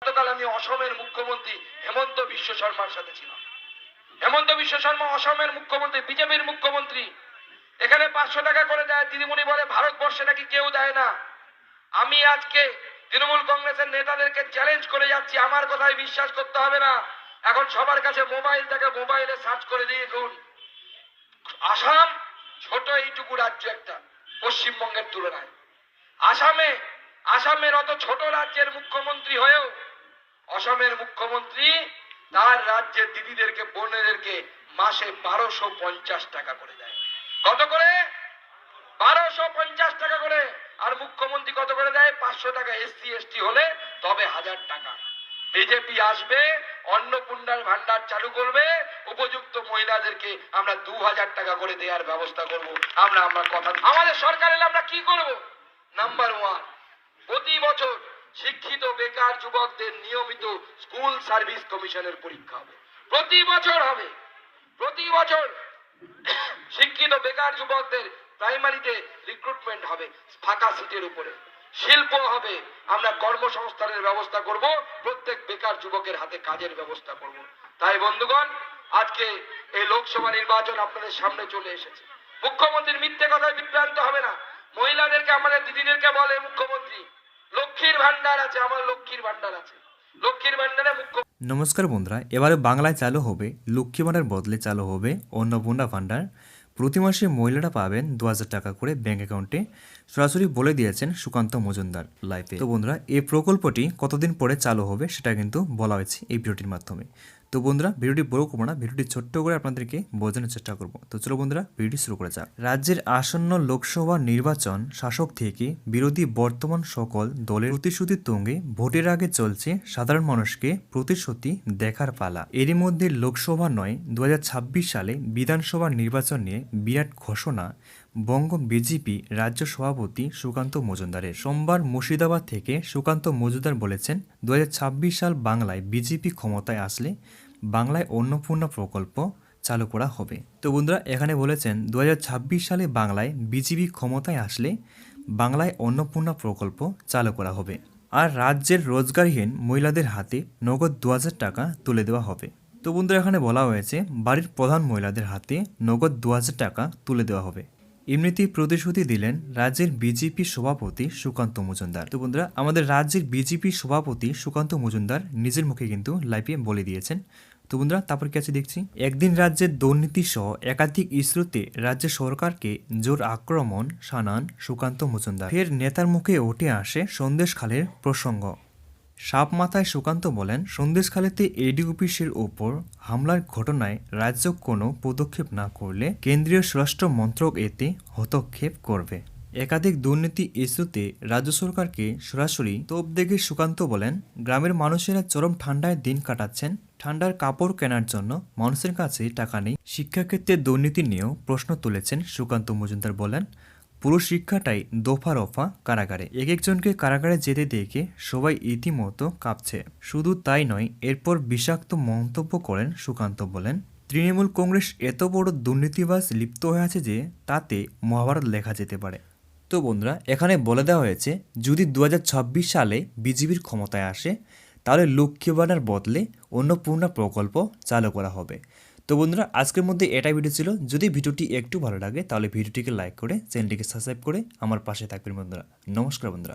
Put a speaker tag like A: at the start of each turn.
A: গতকাল আমি অসমের মুখ্যমন্ত্রী হেমন্ত বিশ্ব শর্মার সাথে ছিলাম। হেমন্ত বিশ্ব শর্মা অসমের মুখ্যমন্ত্রী, বিজেপির মুখ্যমন্ত্রী। এখানে 500 টাকা করে দেয়। দিদিমণি বলে ভারতবর্ষে নাকি কেউ দেয় না। আমি আজকে তৃণমূল কংগ্রেসের নেতাদেরকে চ্যালেঞ্জ করে যাচ্ছি, আমার কথায় বিশ্বাস করতে হবে না। এখন সবার কাছে মোবাইল থাকে, মোবাইলে সার্চ করে দিয়ে দেখুন। আসাম ছোট এইটুকু রাজ্য একটা পশ্চিমবঙ্গের তুলনায়। আসামের অত ছোট রাজ্যের মুখ্যমন্ত্রী হয়েও অসমের মুখ্যমন্ত্রী তার রাজ্যের দিদিদেরকে, বোনেদেরকে মাসে 1250 টাকা করে দেয়। কত করে? 1250 টাকা করে। আর মুখ্যমন্ত্রী কত করে দেয়? 500 টাকা। এসসি এসটি হলে তবে 1000 টাকা। বিজেপি আসবে, অন্নপূর্ণার ভান্ডার চালু করবে, উপযুক্ত মহিলাদেরকে আমরা 2000 টাকা করে দেওয়ার ব্যবস্থা করব। আমরা কথা, আমাদের সরকার এলে আমরা কি করব? নাম্বার 1, প্রতি বছর শিক্ষিত বেকার যুবকদের নিয়মিত স্কুল সার্ভিস কমিশনের পরীক্ষা হবে। প্রতি বছর হবে। প্রতি বছর শিক্ষিত বেকার যুবকদের প্রাইমারিতে রিক্রুটমেন্ট হবে ফাঁকা সিটের উপরে। শিল্প হবে, আমরা কর্মসংস্থানের ব্যবস্থা করব, প্রত্যেক বেকার যুবকের হাতে কাজের ব্যবস্থা করব। তাই বন্ধুগণ, আজকে এই লোকসভা নির্বাচন আপনাদের সামনে চলে এসেছে। মুখ্যমন্ত্রীর মিথ্যে কথায় বিভ্রান্ত হবে না। মহিলাদেরকে, আমাদের দিদিদেরকে বলে মুখ্যমন্ত্রী লক্ষ্মীর ভান্ডার আছে, আমার লক্ষ্মীর ভান্ডার আছে। লক্ষ্মীর ভান্ডারে
B: নমস্কার বন্ধুরা, এবারে বাংলায় চালু হবে লক্ষ্মী ভান্ডার বদলে চালু হবে অন্নপূর্ণা ভান্ডার। প্রতি মাসে মহিলারা পাবেন 2000 টাকা করে ব্যাঙ্ক অ্যাকাউন্টে, সরাসরি বলে দিয়েছেন সুকান্ত মজুমদার লাইভে। তো বন্ধুরা, এই প্রকল্পটি কতদিন পরে চালু হবে সেটা কিন্তু বলা হয়েছে এই ভিডিওটির মাধ্যমে। তো বন্ধুরা, ভিডিওটি বড় করবো না, ভিডিওটি ছোট্ট করে আপনাদেরকে বোঝানোর চেষ্টা করব। তো চলো বন্ধুরা, ভিডিওটি শুরু করা যাক। রাজ্যের আসন্ন লোকসভা নির্বাচন শাসক থেকে বিরোধী বর্তমান সকল দলের প্রতিশ্রুতি তুঙ্গে ভোটের আগে চলছে সাধারণ মানুষকে প্রতিশ্রুতি দেখার পালা। এরই মধ্যে লোকসভা নয়, 2026 সালে বিধানসভা নির্বাচন নিয়ে বিরাট ঘোষণা বঙ্গ বিজেপি রাজ্য সভাপতি সুকান্ত মজুমদারের। সোমবার মুর্শিদাবাদ থেকে সুকান্ত মজুমদার বলেছেন, 2026 সাল বাংলায় বিজেপি ক্ষমতায় আসলে বাংলায় অন্নপূর্ণা প্রকল্প চালু করা হবে। তো বন্ধুরা, এখানে বলেছেন 2026 সালে বাংলায় বিজেপি ক্ষমতায় আসলে বাংলায় অন্নপূর্ণা প্রকল্প চালু করা হবে। আর রাজ্যের রোজগারহীন মহিলাদের হাতে নগদ 2000 টাকা তুলে দেওয়া হবে। তো বন্ধুরা, এখানে বলা হয়েছে বাড়ির প্রধান মহিলাদের হাতে নগদ 2000 টাকা তুলে দেওয়া হবে। এমনিতেই প্রতিশ্রুতি দিলেন রাজ্যের বিজেপি সভাপতি সুকান্ত মজুমদার। তো বন্ধুরা, আমাদের রাজ্যের বিজেপি সভাপতি সুকান্ত মজুমদার নিজের মুখে কিন্তু লাইভে বলে দিয়েছেন। তো বন্ধুরা, তারপর কি আছে দেখছি। একদিন রাজ্যের দুর্নীতি সহ একাধিক ইস্যুতে রাজ্য সরকারকে জোর আক্রমণ শানান সুকান্ত মজুমদার। ফের নেতার মুখে উঠে আসে সন্দেশখালের প্রসঙ্গ। সাপ মাথায় সুকান্ত বলেন, সন্দেশখালীতে এডি অফিসের ওপর হামলার ঘটনায় রাজ্য কোনো পদক্ষেপ না করলে কেন্দ্রীয় স্বরাষ্ট্র মন্ত্রক এতে হস্তক্ষেপ করবে। একাধিক দুর্নীতি ইস্যুতে রাজ্য সরকারকে সরাসরি তোপ দেখে সুকান্ত বলেন, গ্রামের মানুষেরা চরম ঠান্ডায় দিন কাটাচ্ছেন। ঠান্ডার কাপড় কেনার জন্য মানুষের কাছে টাকা নেই। শিক্ষাক্ষেত্রে দুর্নীতি নিয়েও প্রশ্ন তুলেছেন সুকান্ত মজুমদার। বলেন, পুরো শিক্ষাটাই দফা রফা কারাগারে। এক একজনকে কারাগারে যেতে দেখে সবাই ইতিমতো কাঁপছে। শুধু তাই নয়, এরপর বিষাক্ত মন্তব্য করেন সুকান্ত। বলেন, তৃণমূল কংগ্রেস এত বড় দুর্নীতিবাজ লিপ্ত হয়ে আছে যে তাতে মহাভারত লেখা যেতে পারে। তো বন্ধুরা, এখানে বলে দেওয়া হয়েছে যদি 2026 সালে বিজেপির ক্ষমতায় আসে তাহলে লক্ষ্মী ভান্ডার বদলে অন্নপূর্ণা প্রকল্প চালু করা হবে। তো বন্ধুরা, আজকের মধ্যে এটাই ভিডিও ছিল। যদি ভিডিওটি একটু ভালো লাগে তাহলে ভিডিওটিকে লাইক করে চ্যানেলটিকে সাবস্ক্রাইব করে আমার পাশে থাকবেন বন্ধুরা। নমস্কার বন্ধুরা।